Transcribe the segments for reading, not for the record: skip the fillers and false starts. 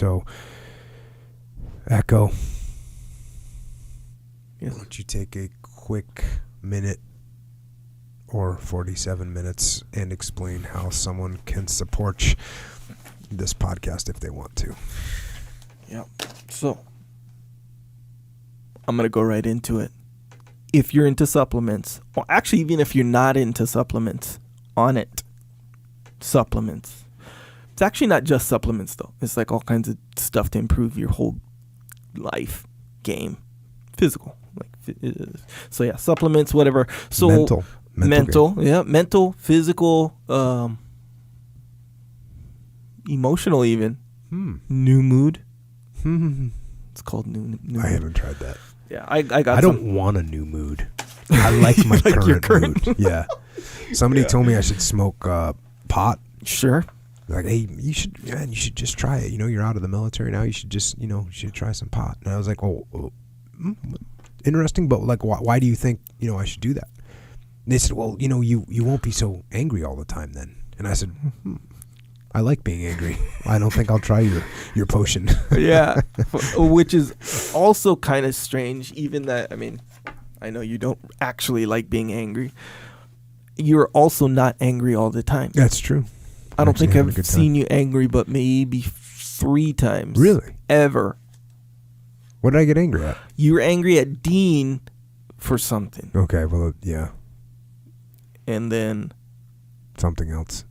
So, Echo, Yes. why don't you take a quick minute or 47 minutes and explain how someone can support this podcast if they want to. Yeah. So, I'm going to go right into it. If you're into supplements, or actually even if you're not into supplements, on it. Supplements. It's actually not just supplements though. It's like all kinds of stuff to improve your whole life, game, physical. So yeah, supplements, whatever. So mental, physical, emotional even. New mood. It's called new mood. I haven't tried that. Yeah, I don't want a new mood. I like my current mood. Yeah. Somebody told me I should smoke pot. Sure. Like, hey, you should just try it. You know, you're out of the military now. You should just, you should try some pot. And I was like, interesting, but like, why do you think, I should do that? And they said, well, you won't be so angry all the time then. And I said, I like being angry. I don't think I'll try your potion. Yeah, which is also kind of strange, even that, I know you don't actually like being angry. You're also not angry all the time. That's true. I don't think I've seen you angry but maybe 3 times. Really? Ever. What did I get angry at? You were angry at Dean for something. Okay, well, yeah. And then... something else.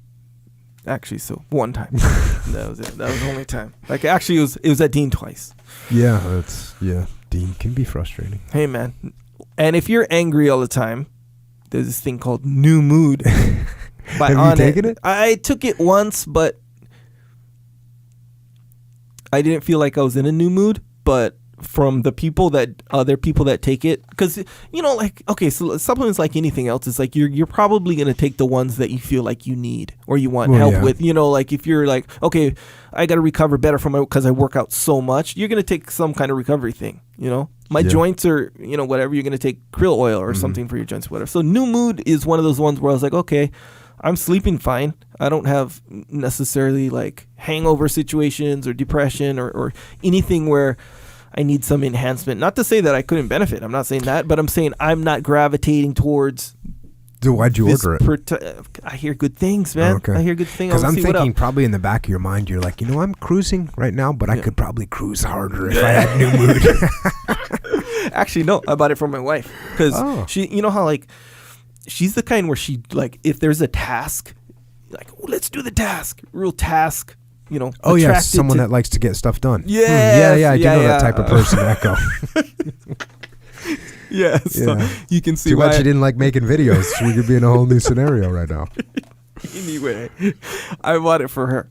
Actually, so one time. That was it. That was the only time. Like, actually, it was at Dean twice. Yeah, Dean can be frustrating. Hey, man. And if you're angry all the time, there's this thing called new mood. Have you taken it? I took it once, but I didn't feel like I was in a new mood. But from the other people that take it, because so supplements, like anything else, is like you're probably gonna take the ones that you feel like you need or you want help with. Like if you're like, okay, I gotta recover better from because I work out so much, you're gonna take some kind of recovery thing. My joints are whatever, you're gonna take krill oil or something for your joints, whatever. So new mood is one of those ones where I was like, okay, I'm sleeping fine. I don't have necessarily like hangover situations or depression or anything where I need some enhancement. Not to say that I couldn't benefit. I'm not saying that, but I'm saying I'm not gravitating towards. So why'd you order it? I hear good things, man. Okay. I hear good things. Because I'm thinking probably in the back of your mind, you're like, I'm cruising right now, but I could probably cruise harder if I had new mood. Actually, no. I bought it for my wife because she, how like, she's the kind where she like, if there's a task, like, let's do the task, real task. Oh yeah, someone that likes to get stuff done. Yeah, I do know that type of person, Echo. So you can see too why bad she didn't like making videos. We could be in a whole new scenario right now. Anyway, I bought it for her,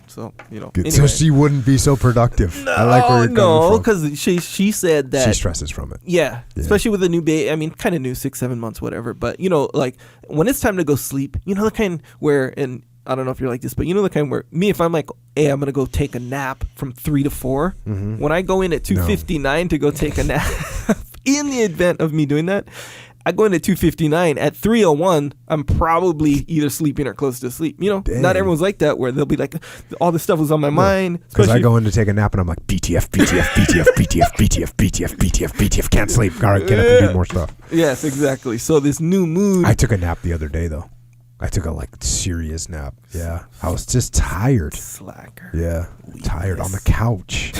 so Anyway. So she wouldn't be so productive. I like where you're coming from. Because she said that she stresses from it. Yeah, especially with a new baby. Kind of new, 6-7 months, whatever. But like when it's time to go sleep, the kind where and. I don't know if you're like this, but the kind where if I'm like, hey, I'm going to go take a nap from 3 to 4, when I go in at 2:59 to go take a nap, in the event of me doing that, I go in at 2:59. At 3:01, I'm probably either sleeping or close to sleep. Not everyone's like that, where they'll be like, all this stuff was on my mind. Because I go in to take a nap and I'm like, BTF, can't sleep. All right, get up and do more stuff. Yes, exactly. So this new mood. I took a nap the other day, though. I took a serious nap. Yeah. I was just tired. Slacker. Yeah. Tired on the couch.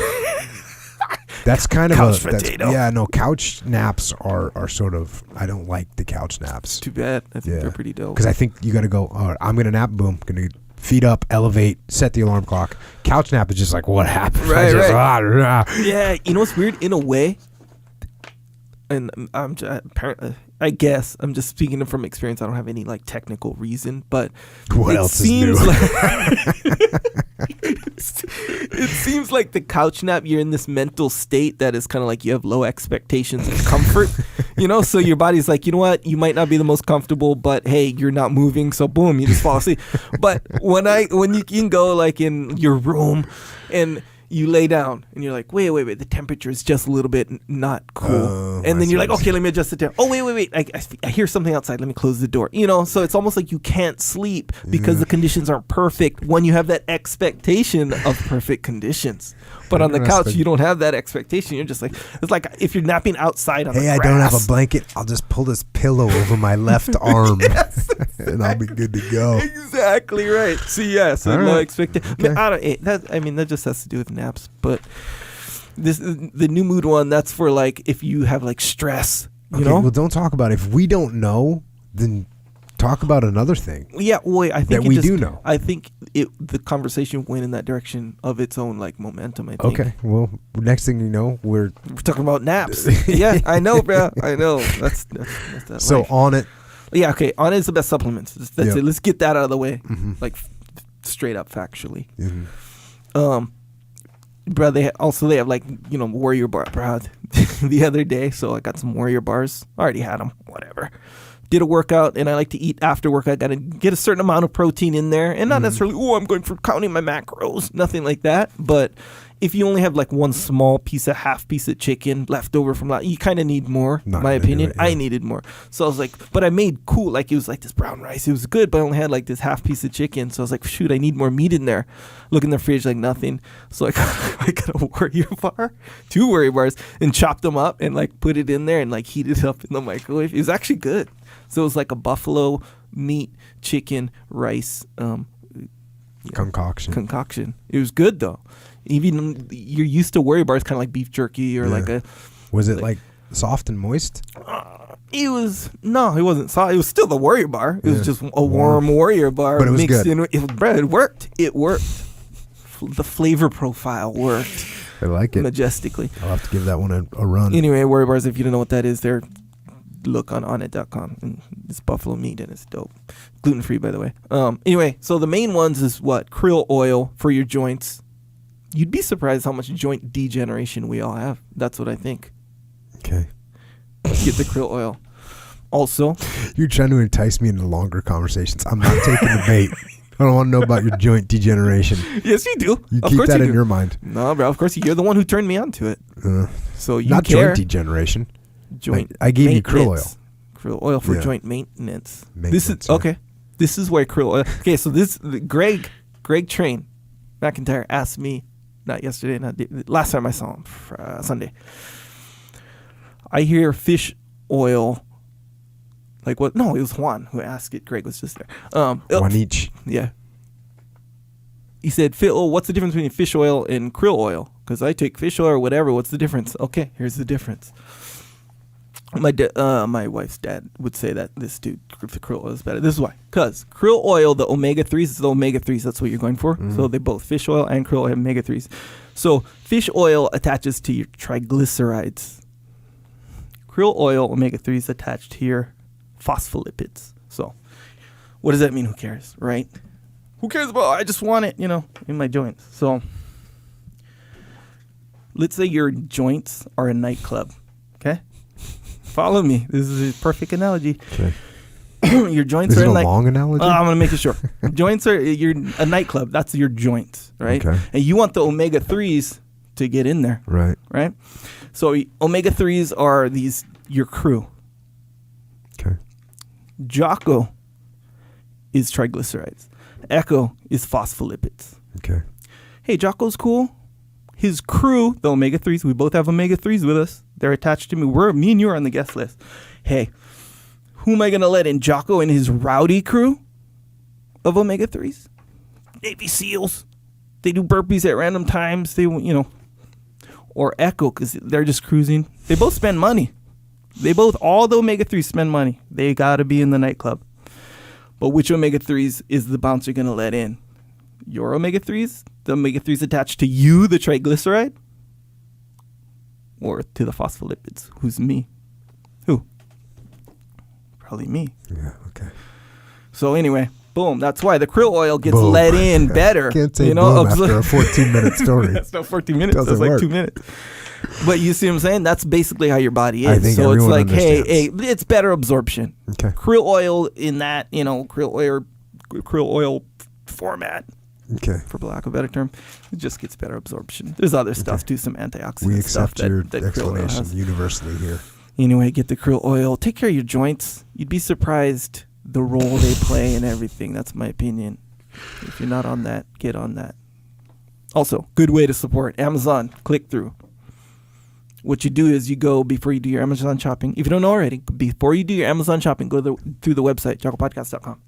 That's kind of couch potato. Couch naps are sort of, I don't like the couch naps. Too bad. I think they're pretty dope. Because I think you got to go, all right, I'm going to nap, boom, going to feet up, elevate, set the alarm clock. Couch nap is just like, what happened? Right. Yeah. What's weird? In a way, and I guess I'm just speaking from experience. I don't have any like technical reason, but what else is new? It seems like the couch nap, you're in this mental state that is kind of like you have low expectations of comfort, so your body's like, you know what, you might not be the most comfortable, but hey, you're not moving, so boom, you just fall asleep. But when you can go like in your room and You lay down and you're like, wait, the temperature is just a little bit not cool. And then you're like, okay, let me adjust the temperature. Oh, wait. I hear something outside. Let me close the door. So it's almost like you can't sleep because the conditions aren't perfect when you have that expectation of perfect conditions. But on the couch, you don't have that expectation. You're just like, it's like if you're napping outside on the grass. Hey, I don't have a blanket. I'll just pull this pillow over my left arm and I'll be good to go. Exactly right. So no expectation. Okay. That just has to do with naps. But the new mood one, that's for like if you have like stress. You know? Well, don't talk about it. If we don't know, then talk about another thing. Yeah, wait. I think that we do know. I think the conversation went in that direction of its own like momentum. I think. Okay. Well, next thing you know, we're talking about naps. Yeah, I know, bro. I know. That's that so life. On it. Yeah. Okay. On it is the best supplements. That's it. Let's get that out of the way. Mm-hmm. Like straight up factually. Mm-hmm. Bro, they have like Warrior Bar, bro, the other day. So I got some Warrior Bars. I already had them. Whatever. Did a workout, and I like to eat after work. I got to get a certain amount of protein in there, and not necessarily, I'm going for counting my macros, nothing like that. But if you only have like one small half piece of chicken left over from that, you kind of need more, in my opinion. I needed more. So I was like, but I made cool, like it was like this brown rice. It was good, but I only had like this half piece of chicken. So I was like, shoot, I need more meat in there. Look in the fridge, like nothing. So I got a Warrior Bar, 2 Warrior Bars, and chopped them up and like put it in there and like heated it up in the microwave. It was actually good. So it was like a buffalo meat, chicken, rice concoction. It was good though. Even you're used to Warrior Bars, kind of like beef jerky or like a. Was it like soft and moist? It wasn't soft. It was still the Warrior Bar. It was just a warm Warrior Bar, but it was mixed good. It worked. It worked. The flavor profile worked. I like it majestically. I'll have to give that one a run. Anyway, Warrior Bars. If you don't know what that is, look on onit.com, and it's buffalo meat and it's dope. Gluten free, by the way. Anyway, so the main ones is what? Krill oil for your joints. You'd be surprised how much joint degeneration we all have. That's what I think. Okay. Get the krill oil. Also, you're trying to entice me into longer conversations. I'm not taking the bait. I don't want to know about your joint degeneration. Yes, you do. You keep that in your mind. No, bro. Of course, you're the one who turned me on to it. So you not care. Joint degeneration. Joint. I gave you krill oil. Krill oil for joint maintenance. This is okay. This is where krill oil. Okay, so Greg Train McIntyre asked me, not yesterday, last time I saw him, Sunday. I hear fish oil. Like what? No, it was Juan who asked it. Greg was just there. One each. Yeah. He said, Phil, what's the difference between fish oil and krill oil? Because I take fish oil or whatever. What's the difference? Okay, here's the difference. My wife's dad would say that the krill oil is better. This is why. Because krill oil, the omega-3s, is the omega-3s. That's what you're going for. Mm-hmm. So they both, fish oil and krill oil, have omega-3s. So fish oil attaches to your triglycerides. Krill oil, omega-3s, attached to your phospholipids. So what does that mean? Who cares, right? Who cares about, I just want it, in my joints. So let's say your joints are a nightclub, okay? Follow me. This is a perfect analogy. Okay. Your joints is are it a long analogy? I'm going to make it short. Joints are a nightclub. That's your joints, right? Okay. And you want the omega-3s to get in there. Right. Right? So omega-3s are your crew. Okay. Jocko is triglycerides. Echo is phospholipids. Okay. Hey, Jocko's cool. His crew, the omega-3s, we both have omega-3s with us. They're attached to me. Me and you are on the guest list. Hey, who am I going to let in? Jocko and his rowdy crew of omega-3s? Navy SEALs. They do burpees at random times. Or Echo, because they're just cruising. They both spend money. All the omega-3s spend money. They got to be in the nightclub. But which omega-3s is the bouncer going to let in? Your omega-3s? The omega-3s attached to you, the triglyceride? Or to the phospholipids? Who's me? Who? Probably me. Yeah, okay. So anyway, boom. That's why the krill oil gets let in better. Can't say boom after a 14-minute story. That's not 14 minutes. That's like 2 minutes. But you see what I'm saying? That's basically how your body is. I think so it's like, understands. hey, it's better absorption. Okay. Krill oil in that, krill oil format Okay. For lack of a better term. It just gets better absorption. There's other stuff too, some antioxidant We stuff accept your that krill oil explanation has. universally here. Anyway, get the krill oil. Take care of your joints. You'd be surprised the role they play in everything. That's my opinion. If you're not on that, get on that. Also, good way to support Amazon click-through. What you do is you go, before you do your Amazon shopping, if you don't know already, before you do your Amazon shopping, go through the website, jockopodcast.com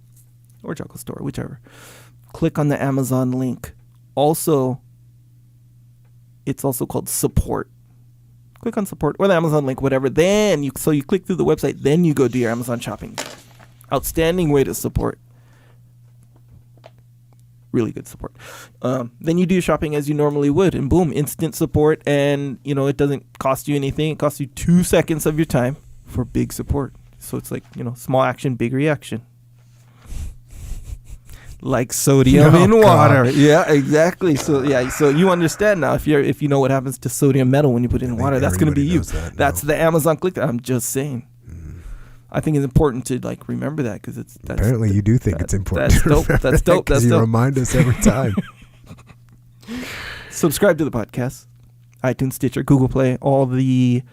or Jocko Store, whichever. Click on the Amazon link. Also, it's also called support. Click on support or the Amazon link, whatever. Then you click through the website, then you go do your Amazon shopping. Outstanding way to support. Really good support. Then you do your shopping as you normally would, and boom, instant support. And it doesn't cost you anything. It costs you 2 seconds of your time for big support. So it's like small action, big reaction. Like sodium in water. God. Yeah, exactly. So you understand now. If you know what happens to sodium metal when you put it in water, that's going to be you. That's the Amazon click. I'm just saying. I think it's important to remember that because apparently you do think it's important. That's dope. That's dope. That's you dope. Remind us every time. Subscribe to the podcast, iTunes, Stitcher, Google Play, all the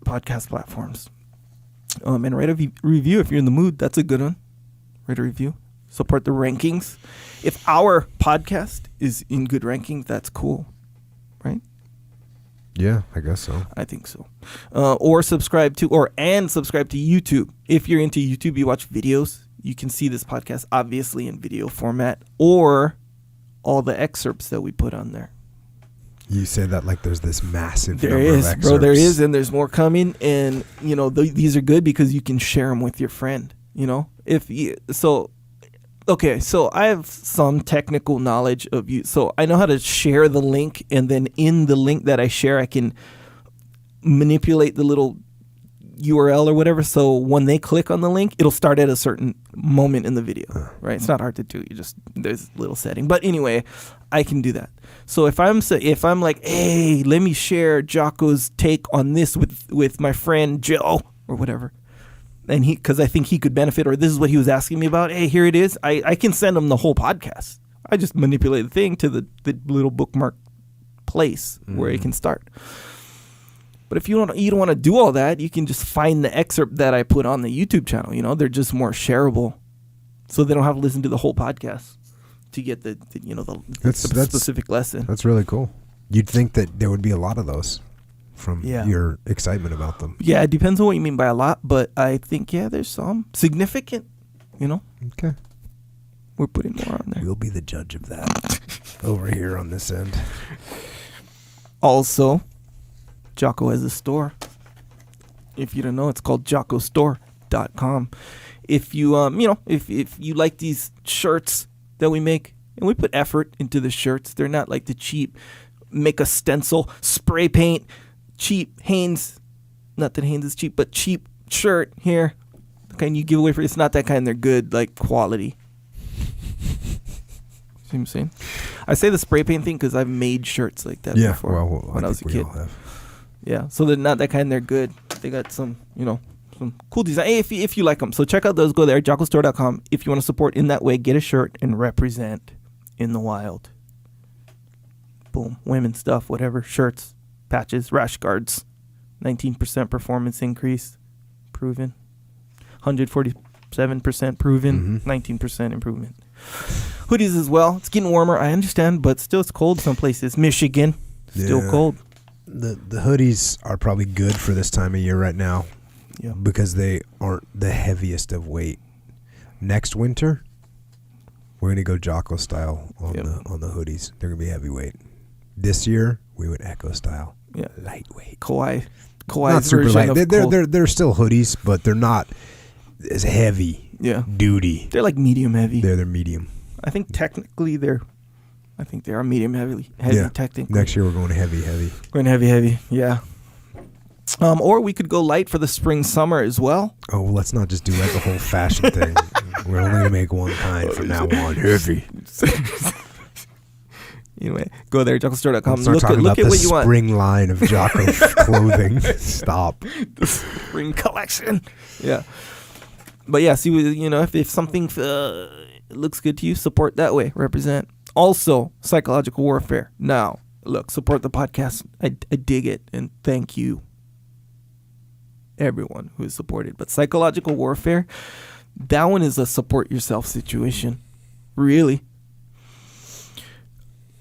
podcast platforms, and write a review if you're in the mood. That's a good one. Write a review. Support the rankings. If our podcast is in good rankings, that's cool, right? Yeah, I guess so. I think so. Or subscribe to YouTube. If you're into YouTube, you watch videos. You can see this podcast obviously in video format or all the excerpts that we put on there. You say that like there's this massive there number is, of excerpts. Bro, there is, and there's more coming. And these are good because you can share them with your friend. So I have some technical knowledge of you. So I know how to share the link, and then in the link that I share, I can manipulate the little URL or whatever. So when they click on the link, it'll start at a certain moment in the video, right? It's not hard to do. There's a little setting. But anyway, I can do that. So if I'm like, hey, let me share Jocko's take on this with my friend Joe or whatever, and because I think he could benefit, or this is what he was asking me about. Hey, here it is. I can send him the whole podcast. I just manipulate the thing to the little bookmark place where it can start. But if you don't want to do all that, you can just find the excerpt that I put on the YouTube channel. They're just more shareable, so they don't have to listen to the whole podcast to get the specific lesson. That's really cool. You'd think that there would be a lot of those. From your excitement about them. Yeah, it depends on what you mean by a lot, but I think, there's some significant, Okay. We're putting more on there. We'll be the judge of that over here on this end. Also, Jocko has a store. If you don't know, it's called jockostore.com. If you, if you like these shirts that we make, and we put effort into the shirts, they're not like the cheap, make a stencil, spray paint, cheap Hanes, not that Hanes is cheap, but cheap shirt here. The kind you give away for, it's not that kind. They're good, quality. See what I'm saying? I say the spray paint thing because I've made shirts like that before when I was a kid. Yeah, so they're not that kind. They're good. They got some, some cool design. Hey, if you like them, so check out those. Go there, jockostore.com. If you want to support in that way, get a shirt and represent in the wild. Boom, women's stuff, whatever, shirts, patches, rash guards, 19% performance increase, proven, 147% proven, 19% improvement. Hoodies as well. It's getting warmer, I understand, but still it's cold some places. Michigan, still cold. The hoodies are probably good for this time of year right now because they aren't the heaviest of weight. Next winter, we're going to go Jocko style on the hoodies. They're going to be heavyweight. This year, we went Echo style. Yeah, lightweight. Kawhi's not super light. They're still hoodies, but they're not as heavy. Yeah, duty. They're like medium heavy. They're medium. I think technically they are medium heavy. Technically. Next year we're going heavy. Going heavy. Yeah. Or we could go light for the spring summer as well. Oh, well, let's not just do like a whole fashion thing. We're only gonna make one kind from now on. Heavy. Anyway, go there, jockostore.com. Look at what you want. Spring line of Jocko clothing. Stop. The spring collection. Yeah. But yeah, see, if something it looks good to you, support that way. Represent. Also, psychological warfare. Now, look, support the podcast. I dig it, and thank you, everyone who is supported. But psychological warfare, that one is a support yourself situation. Really.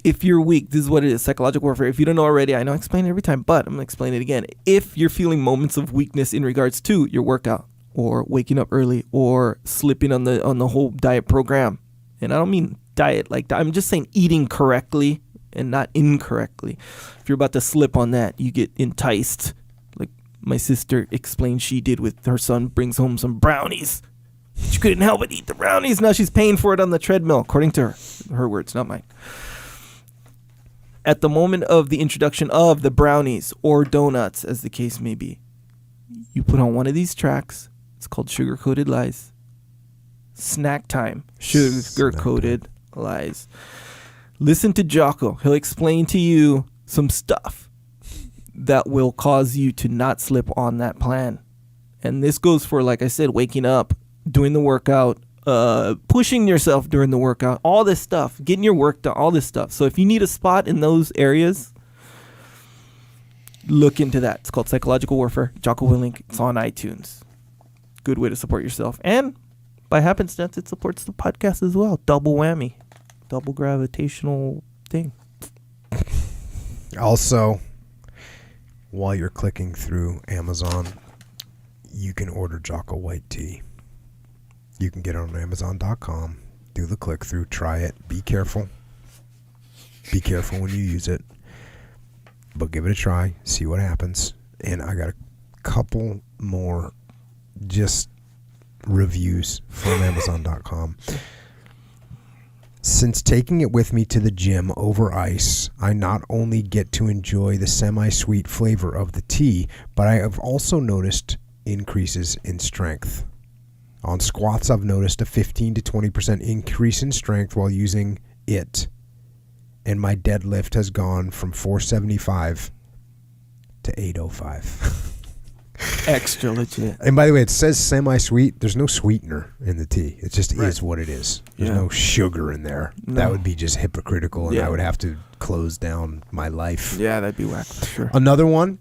If you're weak, this is what it is, psychological warfare. If you don't know already, I know I explain it every time, but I'm going to explain it again. If you're feeling moments of weakness in regards to your workout or waking up early or slipping on the whole diet program, and I don't mean diet like that, I'm just saying eating correctly and not incorrectly. If you're about to slip on that, you get enticed. Like my sister explained she did with her son, brings home some brownies. She couldn't help but eat the brownies. Now she's paying for it on the treadmill, according to her words, not mine. At the moment of the introduction of the brownies or donuts, as the case may be, you put on one of these tracks. It's called Sugar Coated Lies. Snack time. Sugar Coated Lies. Listen to Jocko. He'll explain to you some stuff that will cause you to not slip on that plan. And this goes for, like I said, waking up, doing the workout, pushing yourself during the workout, all this stuff, getting your work done, all this stuff. So if you need a spot in those areas, look into that. It's called Psychological Warfare. Jocko Willink. It's on iTunes. Good way to support yourself. And by happenstance, it supports the podcast as well. Double whammy. Double gravitational thing. Also, while you're clicking through Amazon, you can order Jocko White Tea. You can get it on Amazon.com. Do the click through. Try it. Be careful. Be careful when you use it. But give it a try. See what happens. And I got a couple more just reviews from Amazon.com. Since taking it with me to the gym over ice, I not only get to enjoy the semi-sweet flavor of the tea, but I have also noticed increases in strength. On squats, I've noticed a 15 to 20% increase in strength while using it. And my deadlift has gone from 475 to 805. Extra legit. And by the way, it says semi-sweet. There's no sweetener in the tea. It just is what it is. There's no sugar in there. No. That would be just hypocritical, and I would have to close down my life. Yeah, that'd be whack for sure. Another one,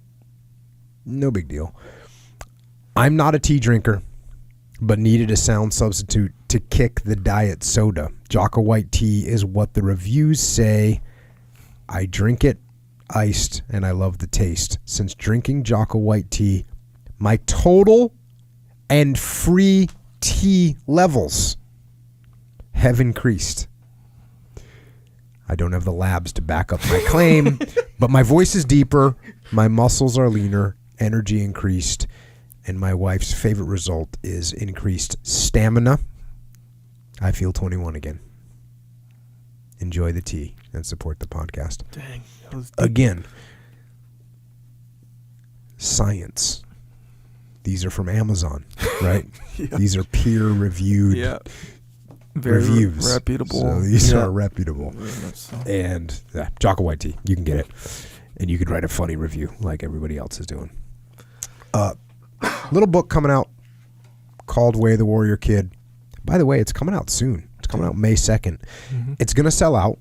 no big deal. I'm not a tea drinker, but needed a sound substitute to kick the diet soda. Jocko White Tea is what the reviews say. I drink it iced, and I love the taste. Since drinking Jocko White Tea, my total and free tea levels have increased. I don't have the labs to back up my claim, but my voice is deeper, my muscles are leaner, energy increased, and my wife's favorite result is increased stamina. I feel 21 again. Enjoy the tea and support the podcast. Dang. Again, science. These are from Amazon, right? These are peer-reviewed reviews. Reputable. So these are reputable. So. And Jocko White Tea, you can get it. And you could write a funny review like everybody else is doing. Little book coming out called Way of the Warrior Kid. By the way, it's coming out soon. It's coming out May 2nd. Mm-hmm. It's going to sell out.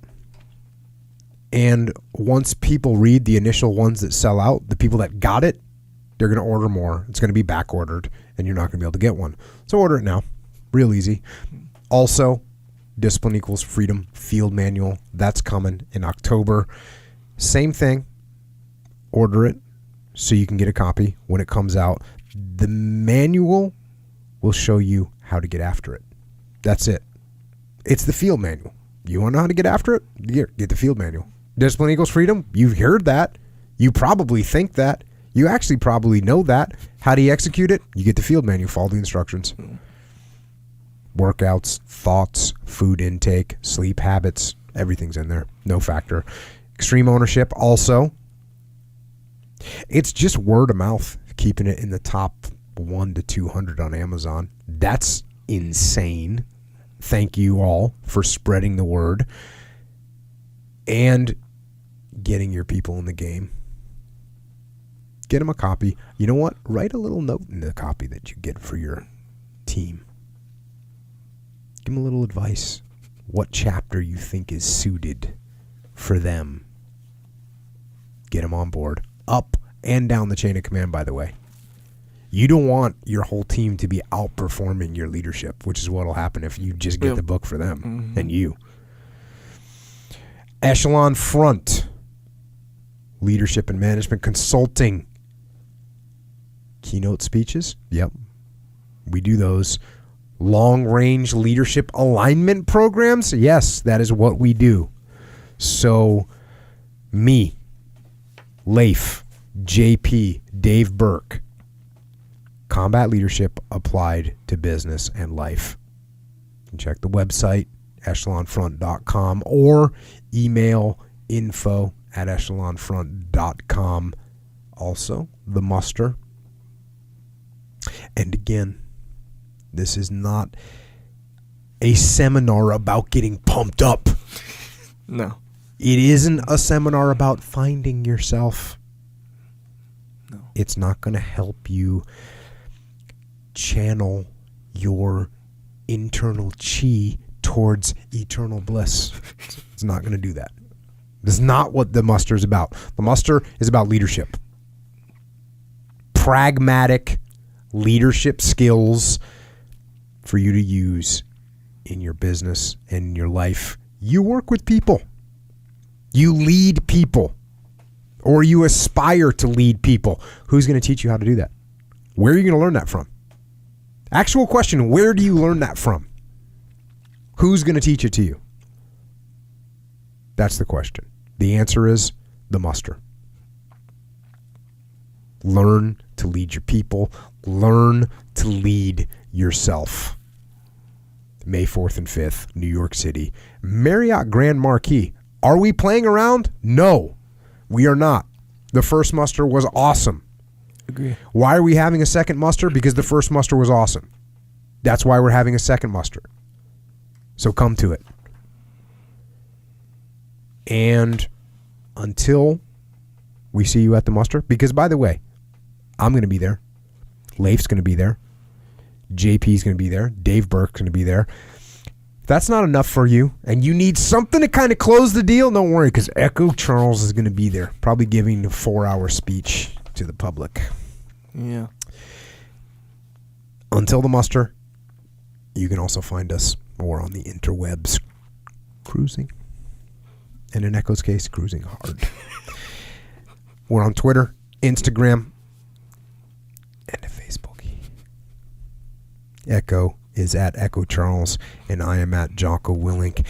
And once people read the initial ones that sell out, the people that got it, they're going to order more. It's going to be back ordered, and you're not going to be able to get one. So order it now. Real easy. Also, Discipline Equals Freedom Field Manual. That's coming in October. Same thing. Order it so you can get a copy when it comes out. The manual will show you how to get after it. That's it. It's the field manual. You want to know how to get after it? Here, get the field manual. Discipline Equals Freedom. You've heard that. You probably think that. You actually probably know that. How do you execute it? You get the field manual. Follow the instructions. Workouts, thoughts, food intake, sleep habits. Everything's in there. No factor. Extreme ownership. Also, it's just word of mouth keeping it in the top 1 to 200 on Amazon. That's insane. Thank you all for spreading the word and getting your people in the game. Get them a copy. You know what? Write a little note in the copy that you get for your team. Give them a little advice. What chapter you think is suited for them. Get them on board. Up and down the chain of command, by the way. You don't want your whole team to be outperforming your leadership, which is what will happen if you just get the book for them and you. Echelon Front. Leadership and management consulting. Keynote speeches. Yep. We do those. Long-range leadership alignment programs. Yes, that is what we do. So, me, Leif, JP, Dave Burke. Combat leadership applied to business and life. You can check the website, echelonfront.com, or email info@echelonfront.com. Also, the muster. And again, this is not a seminar about getting pumped up. No. It isn't a seminar about finding yourself. No. It's not going to help you channel your internal chi towards eternal bliss. It's not going to do that. This is not what the muster is about. The muster is about leadership. Pragmatic leadership skills for you to use in your business and in your life. You work with people. You lead people. Or you aspire to lead people. Who's going to teach you how to do that? Where are you going to learn that from? Actual question, where do you learn that from? Who's going to teach it to you? That's the question. The answer is the muster. Learn to lead your people. Learn to lead yourself. May 4th and 5th, New York City. Marriott Grand Marquis. Are we playing around? No, we are not. The first muster was awesome. Agree. Why are we having a second muster? Because the first muster was awesome. That's why we're having a second muster. So come to it. And until we see you at the muster, because by the way, I'm going to be there. Leif's going to be there. JP's going to be there. Dave Burke's going to be there. If that's not enough for you, and you need something to kind of close the deal, don't worry, because Echo Charles is going to be there, probably giving a 4-hour speech to the public. Yeah. Until the muster, you can also find us more on the interwebs, cruising. And in Echo's case, cruising hard. We're on Twitter, Instagram, and Facebook. Echo is at Echo Charles, and I am at Jocko Willink.